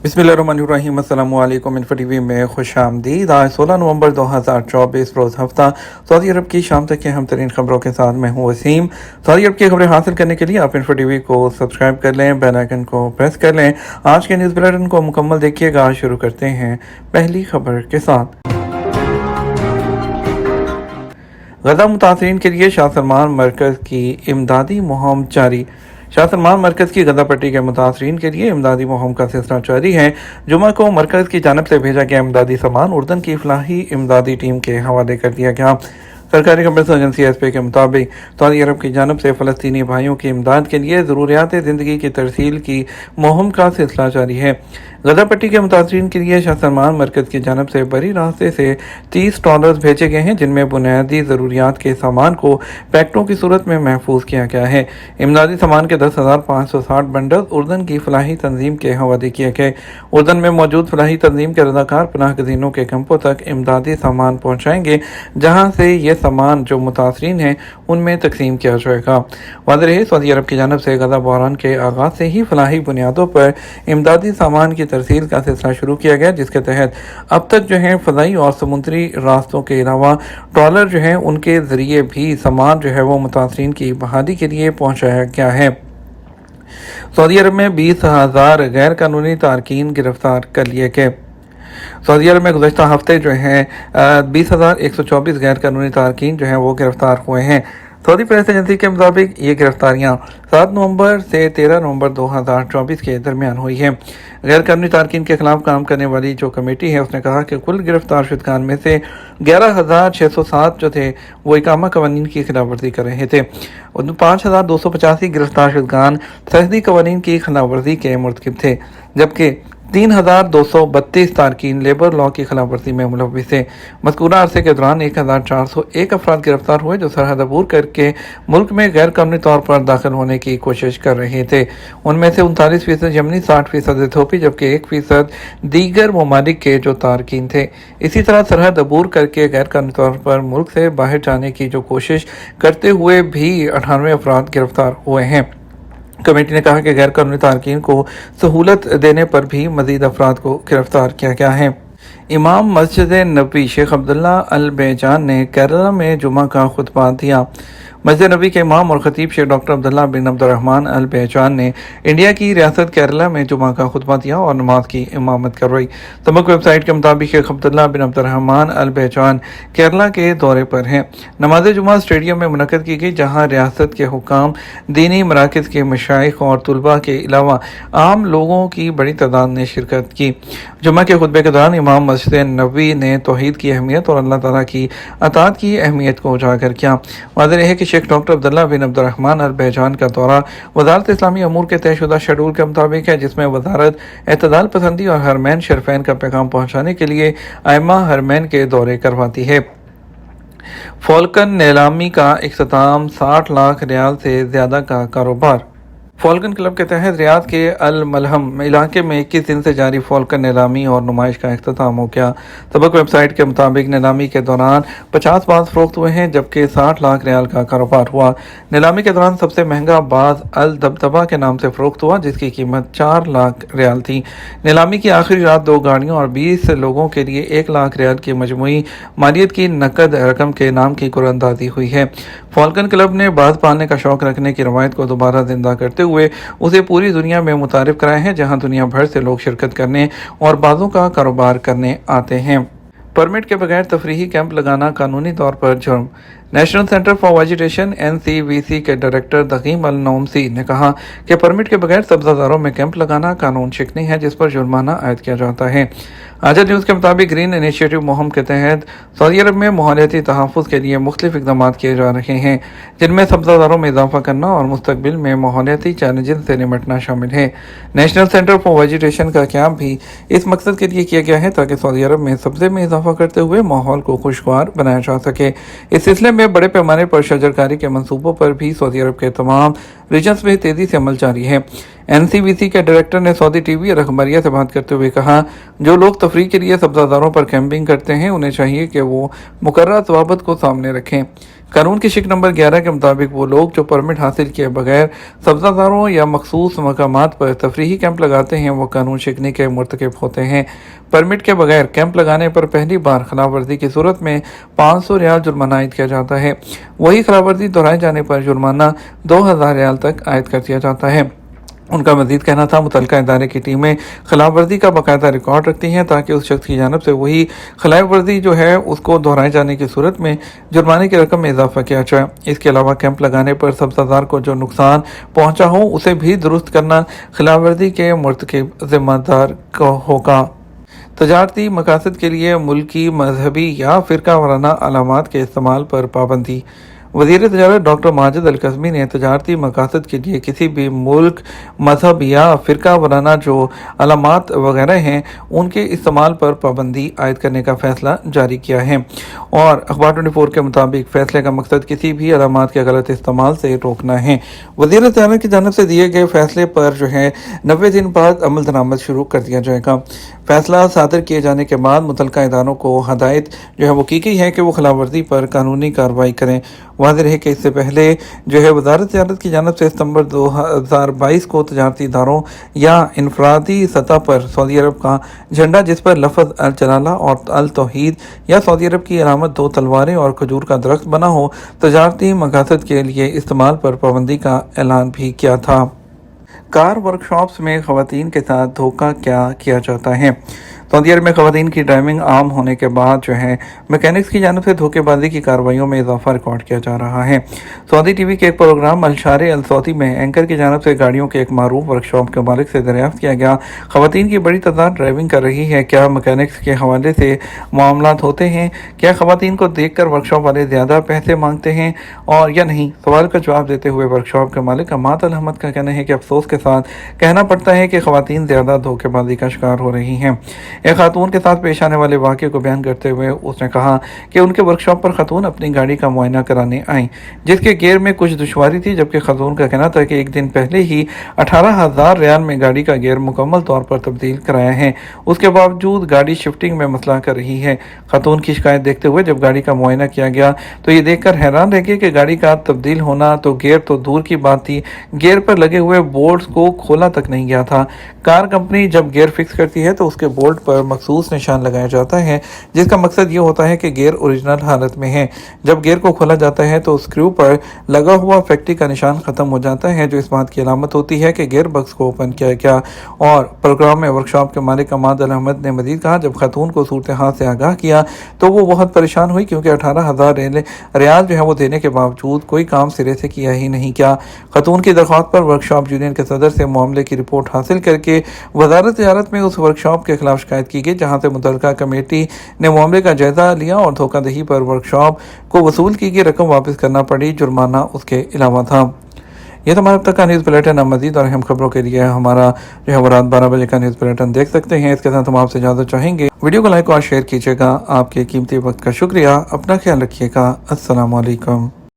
बिस्मिल्लाहिर्रहमानिर्रहीम। अस्सलामु अलैकुम। इन्फो टीवी में खुश आमदीद। आज 16 नवंबर 2024 रोज़ हफ्ता सऊदी अरब की शाम तक की अहम तरीन खबरों के साथ मैं हूँ वसीम। सऊदी अरब की खबरें हासिल करने के लिए आप इन्फो टीवी को सब्सक्राइब कर लें, बेल आइकन को प्रेस कर लें। आज के न्यूज़ बुलेटिन को मुकम्मल देखिएगा। आज शुरू करते हैं पहली खबर के साथ। गजा मुतासरीन के लिए शाह सलमान मरकज़ की इमदादी मुहिम जारी। शाह सलमान मरकज़ की गजा पट्टी के मुतासरीन के लिए इमदादी मुहिम का सिलसिला जारी है। जुमा को मरकज़ की जानब से भेजा गया इमदादी सामान उर्दन की फलाही इमदादी टीम के हवाले कर दिया गया। सरकारी खबर एजेंसी एसपी के मुताबिक सऊदी अरब की जानब से फ़लस्तीनी भाइयों की इमदाद के लिए ज़रूरियात ज़िंदगी की तरसील की मुहिम का सिलसिला जारी है। गजा पट्टी के मुतासरीन के लिए शाह सलमान मरकज़ की जानब से बरी रास्ते से 30 ट्रॉलर्स भेजे गए हैं, जिनमें बुनियादी ज़रूरियात के सामान को पैकेटों की सूरत में महफूज किया गया है। इमदादी सामान के 10,560 बंडल उर्दन की फलाही तंजीम के हवाले किए गए। उर्दन में मौजूद फलाही तंजीम के रज़ाकार पनाह गज़ीनों के कैंपों तक इमदादी सामान पहुँचाएंगे, जहाँ से ये सामान जो मुतासरीन हैं उनमें तकसीम किया जाएगा। वाज़ेह रहे, सऊदी अरब की जानब से गजा बहरान के आगाज़ से ही फलाही बुनियादों पर इमदादी सामान की तरसील का सिलसिला शुरू किया गया, जिसके तहत अब तक जो है फ़ज़ाई और समुद्री रास्तों के अलावा ट्रॉलर जो हैं उनके ज़रिए भी सामान जो है वो मुतासरीन की बहाली के लिए पहुँचाया गया है। सऊदी अरब में 20,000 गैर कानूनी तारकीन गिरफ्तार कर लिए गए। सऊदी अरब में गुज़श्ता हफ्ते जो हैं 20,124 गैर कानूनी तारकीन जो हैं वो गिरफ्तार हुए हैं। सऊदी प्रेस एजेंसी के मुताबिक ये गिरफ्तारियाँ 7 नवंबर से 13 नवंबर 2024 के दरमियान हुई हैं। गैर कानूनी तारकीन के खिलाफ काम करने वाली जो कमेटी है उसने कहा कि कुल गिरफ्तार शुदगान में से 11,607 जो थे वो इकामा कवानीन की खिलाफ वर्जी कर रहे थे। 5,285 गिरफ्तार शुदगान सरहदी कवानीन की खिलाफ वर्जी के मुर्तकिब थे, जबकि 3,232 तारकीन लेबर लॉ की खिलाफ वर्जी में मुलव्विस थे। मज़कूरा अरसे के दौरान 1,401 अफराद गिरफ्तार हुए जो सरहद अबूर करके मुल्क में गैर कानूनी तौर पर दाखिल होने की कोशिश कर रहे थे। उनमें से 39% यमनी, 60% इथोपी, जबकि 1% दीगर ममालिक के जो तारकीन थे। इसी तरह सरहद अबूर करके गैर कानूनी तौर पर मुल्क से बाहर जाने की जो कोशिश करते हुए भी 98 अफराद गिरफ्तार हुए हैं। कमेटी ने कहा कि गैर कानूनी तारकीन को सहूलत देने पर भी मजीद अफराद को गिरफ्तार किया गया है। इमाम मस्जिद नबी शेख अब्दुल्ला अल बेजान ने केरला में जुमा का खुतबा दिया। मस्जिद नबी के इमाम और खतीब शेख डॉक्टर अब्दुल्ला बिन अब्दुर्रहमान अल बेजान ने इंडिया की रियासत केरला में जुमा का खुतबा दिया और नमाज की इमामत करवाई। सबक वेबसाइट के मुताबिक शेख अब्दुल्ला बिन अब्दुर्रहमान अल बेजान केरला के दौरे पर हैं। नमाज जुमा स्टेडियम में मुनक़्क़द की गई, जहाँ रियासत के हुकाम, दीनी मराकज़ के मशाइख और तुलबा के अलावा आम लोगों की बड़ी तादाद ने शिरकत की। जुमा के खुतबे के दौरान इमाम मस्जिद नबी ने तौहीद की अहमियत और अल्लाह ताला की अताअत की अहमियत को उजागर किया। वाज़ेह रहे कि शेख डॉक्टर अब्दुल्ला बिन अब्दुर्रहमान अल बेजान का दौरा वज़ारत इस्लामी अमूर के तयशुदा शेड्यूल के मुताबिक है, जिसमें वज़ारत एतदाल पसंदी और हरमैन शरफैन का पैगाम पहुँचाने के लिए आइम्मा हरमैन के दौरे करवाती है। फॉल्कन नीलामी का इख्तिताम, 60 लाख रियाल से ज़्यादा का कारोबार। फॉल्कन क्लब के तहत रियाद के अल मलहम इलाके में 21 दिन से जारी फॉल्कन नीलामी और नुमाइश का इख्तिताम हो गया। सबक वेबसाइट के मुताबिक नीलामी के दौरान 50 बाज फरोख्त हुए हैं, जबकि 60 लाख रियाल का कारोबार हुआ। नीलामी के दौरान सबसे महंगा बाज अल दबदबा के नाम से फरोख्त हुआ, जिसकी कीमत 4 लाख रियाल थी। नीलामी की आखिरी रात 2 गाड़ियों और 20 लोगों के लिए 1 लाख रियाल की मजमूई मालियत की नकद रकम के नाम की कुरानंदाजी हुई है। फॉल्कन क्लब ने बाज पालने का शौक रखने की रवायत को दोबारा जिंदा करते हुए उसे पूरी दुनिया में मुतारिफ कराया है, जहां दुनिया भर से लोग शिरकत करने और बाजों का कारोबार करने आते हैं। परमिट के बगैर तफरीही कैंप लगाना कानूनी तौर पर जुर्म। National centre for vegetation NCVC के डायरेक्टर दकीम अल नौमसी ने कहा कि परमिट के बगैर सब्जादारों में कैंप लगाना कानून शिकनी है, जिस पर जुर्माना आयद किया जाता है। आज़ाद न्यूज़ के मुताबिक ग्रीन इनिशिएटिव मुहिम के तहत सऊदी अरब में माहौलियाती तहफ़्फ़ुज़ के लिए मुख्तलिफ इक़दाम किए जा रहे हैं, जिनमें सब्जादारों में इजाफा करना और मुस्तक़बिल में माहौलियाती चैलेंजेस से निपटना शामिल है। नेशनल सेंटर फॉर वेजिटेशन का क़याम भी इस मकसद के लिए किया गया है, ताकि सऊदी अरब में सब्ज़े में इजाफा करते हुए माहौल को खुशगवार बनाया जा सके। इस सिलसिले में बड़े पैमाने पर शजरकारी के मंसूबों पर भी सऊदी अरब के तमाम रीजन्स में तेज़ी से अमल जारी है। NCVC के डायरेक्टर ने सऊदी टीवी और अखबारिया से बात करते हुए कहा, जो लोग तफरीह के लिए सब्जादारों पर कैंपिंग करते हैं उन्हें चाहिए कि वो मुकर्रर ज़वाबित को सामने रखें। कानून की शिक नंबर 11 के मुताबिक वो लोग जो परमिट हासिल किए बगैर सब्ज़ादारों या मखसूस मकामात पर तफरीही कैंप लगाते हैं वो कानून शिकनी के मुर्तकिब होते हैं। परमिट के बगैर कैंप लगाने पर पहली बार खिलाफ वर्जी की सूरत में 500 रियाल जुर्माना आयद किया जाता है। वही खिलाफ वर्जी दोहराए जाने पर जुर्माना 2000 रियाल तक आयद कर दिया जाता है। उनका मजीद कहना था मुतलका इदारे की टीमें खिलाफ वर्जी का बाकायदा रिकॉर्ड रखती हैं ताकि उस शख्स की जानब से वही खिलाफ वर्जी जो है उसको दोहराए जाने की सूरत में जुर्माने की रकम में इजाफा किया जाए। इसके अलावा कैंप लगाने पर सब्ज़ादार को जो नुकसान पहुंचा हो उसे भी दुरुस्त करना खिलाफ वर्जी के मुर्तकिब ज़िम्मेदार का होगा। तजारती मकासद के लिए मुल्की मजहबी या फ़िरका वाराना अलामात के इस्तेमाल पर पाबंदी। वज़ीर तजारत डॉक्टर माजिद अल कज़मी ने तजारती मकासद के लिए किसी भी मुल्क मजहब या फ़िरका वाराना जो अलामात वगैरह हैं उनके इस्तेमाल पर पाबंदी आयद करने का फ़ैसला जारी किया है। और अखबार 24 के मुताबिक फ़ैसले का मकसद किसी भी अलामात के गलत इस्तेमाल से रोकना है। वज़ीर तजारत की जानब से दिए गए फ़ैसले पर जो है 90 दिन बाद अमल दरामद शुरू कर दिया जाएगा। फ़ैसला सादर किए जाने के बाद मुतलका इदारों को हदायत जो है वो की गई है कि वो खिलाफ वर्जी पर कानूनी कार्रवाई करें। वाज़ेह है कि इससे पहले जो है वज़ारत तजारत की जानब से सितंबर 2022 को तजारती इदारों या इनफरादी सतह पर सऊदी अरब का झंडा जिस पर लफ्ज़ अल जलाला और अल तौहीद या सऊदी अरब की अलामत 2 तलवारें और खजूर का दरख्त बना हो तजारती मकासद के लिए इस्तेमाल पर पाबंदी का ऐलान भी किया था। कार वर्कशॉप्स में ख़वातीन के साथ धोखा क्या किया जाता है। सऊदी अरब में ख़वातीन की ड्राइविंग आम होने के बाद जो है मैकेनिक्स की जानब से धोखेबाजी की कार्रवाइयों में इजाफा रिकॉर्ड किया जा रहा है। सऊदी टीवी के एक प्रोग्राम अलशारे अल सऊदी में एंकर की जानब से गाड़ियों के एक मारूफ वर्कशॉप के मालिक से दरियाफ्त किया गया, ख़वातीन की बड़ी तादाद ड्राइविंग कर रही है, क्या मैकेनिक्स के हवाले से मामलात होते हैं, क्या ख़वातीन को देख कर वर्कशॉप वाले ज़्यादा पैसे मांगते हैं और या नहीं। सवाल का जवाब देते हुए वर्कशॉप के मालिक अमात अल अहमद का कहना है कि अफसोस के साथ कहना पड़ता है कि ख़वातीन ज़्यादा धोखेबाजी का शिकार हो रही हैं। एक खातून के साथ पेश आने वाले वाक़े को बयान करते हुए उसने कहा कि उनके वर्कशॉप पर खातून अपनी गाड़ी का मुआयना कराने आई जिसके गियर में कुछ दुश्वारी थी, जबकि खातून का कहना था कि एक दिन पहले ही 18,000 रियाल में गाड़ी का गियर मुकम्मल तौर पर तब्दील कराया है, उसके बावजूद गाड़ी शिफ्टिंग में मसला कर रही है। खातून की शिकायत देखते हुए जब गाड़ी का मुआयना किया गया तो ये देखकर हैरान रह गए कि गाड़ी का तब्दील होना तो गियर तो दूर की बात थी, गियर पर लगे हुए बोल्ट्स को खोला तक नहीं गया था। कार कंपनी जब गियर फिक्स करती है तो उसके बोल्ट पर मखसूस निशान लगाया जाता है जिसका मकसद ये होता है कि गियर ओरिजिनल हालत में है। जब गियर को खोला जाता है तो स्क्रू पर लगा हुआ फैक्ट्री का निशान खत्म हो जाता है जो इस बात की अलामत होती है कि गियर बक्स को ओपन किया गया। और प्रोग्राम में वर्कशॉप के मालिक अमाद अल अहमद ने मजीद कहा, जब खातून को सूरत हाल से आगाह किया तो वो बहुत परेशान हुई क्योंकि 18,000 रियाल जो है वो देने के बावजूद कोई काम सिरे से किया ही नहीं किया। खातून की दरख्वास्त पर वर्कशॉप यूनियन के सदर से मामले की रिपोर्ट हासिल करके वज़ारत तजारत में उस वर्कशॉप के खिलाफ शिकायत की गई, जहां से मुतलका कमेटी ने मामले का जायजा लिया और धोखाधही पर वर्कशॉप को वसूल की गई रकम वापस करना पड़ी, जुर्माना उसके अलावा था। ये तो हमारे अब तक का न्यूज़ बुलेटिन। अब मज़ीद और अहम खबरों के लिए हमारा जो है वो रात 12 बजे का न्यूज़ बुलेटिन देख सकते हैं। इसके साथ हम आपसे इजाज़त चाहेंगे। वीडियो को लाइक और शेयर कीजिएगा। आपके कीमती वक्त का शुक्रिया। अपना ख्याल रखिएगा। अस्सलाम वालेकुम।